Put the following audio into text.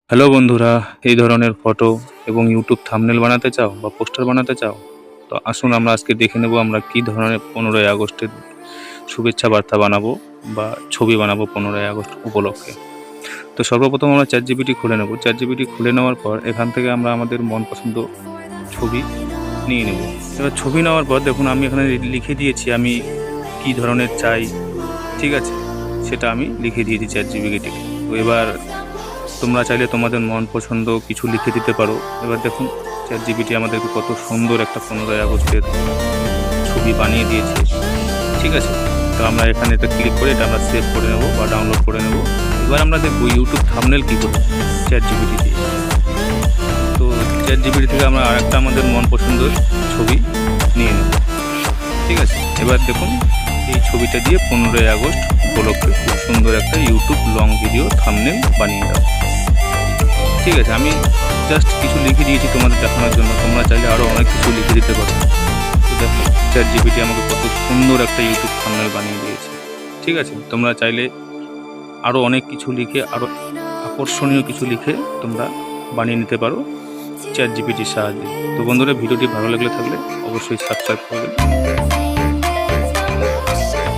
Hello বন্ধুরা, এই ধরনের ফটো এবং ইউটিউব থাম্বনেল বানাতে চাও বা পোস্টার বানাতে চাও? তো আসুন আমরা আজকে দেখে নেব আমরা কী ধরনের 15ই আগস্টের শুভেচ্ছা বার্তা বানাবো বা ছবি বানাবো 15ই আগস্ট উপলক্ষে। তো সর্বপ্রথম আমরা চ্যাটজিপিটি খুলে নেব। চ্যাটজিপিটি খুলে নেওয়ার পর এখান থেকে আমরা আমাদের মনপছন্দ ছবি নিয়ে নেব। এবার ছবি নেওয়ার পর দেখুন আমি এখানে লিখে দিয়েছি আমি কী ধরনের চাই, ঠিক আছে? সেটা আমি লিখে দিয়েছি চ্যাটজিপিটিকে। তো এবার তোমরা চাইলে তোমাদের মন পছন্দ কিছু লিখে দিতে পারো। এবার দেখুন চ্যাটজিপিটি আমাদেরকে কত সুন্দর একটা 15ই আগস্টের ছবি বানিয়ে দিয়েছে, ঠিক আছে? তো আমরা এখানে এটা ক্লিক করে এটা আমরা সেভ করে নেব বা ডাউনলোড করে নেব। এবার আমরা দেখব ইউটিউব থাম্বনেল কী করে চ্যাটজিপিটি দিয়ে। তো চ্যাটজিপিটি থেকে আমরা আরেকটা আমাদের মন পছন্দের ছবি নিয়ে নেব, ঠিক আছে? এবার দেখুন এই ছবিটা দিয়ে 15ই আগস্ট উপলক্ষে খুব সুন্দর একটা ইউটিউব লং ভিডিও থাম্বনেল বানিয়ে দাও, ঠিক আছে? আমি জাস্ট কিছু লিখে দিয়েছি তোমাদের দেখানোর জন্য, তোমরা চাইলে আরও অনেক কিছু লিখে দিতে পারো। তো দেখো চ্যাটজিপিটি আমাকে কত সুন্দর একটা ইউটিউব থাম্বনেল বানিয়ে দিয়েছে, ঠিক আছে? তোমরা চাইলে আরও অনেক কিছু লিখে আরও আকর্ষণীয় কিছু লিখে তোমরা বানিয়ে নিতে পারো চ্যাটজিপিটির সাহায্যে। তো বন্ধুরা, ভিডিওটি ভালো লাগলে থাকলে অবশ্যই সাবস্ক্রাইব করবেন।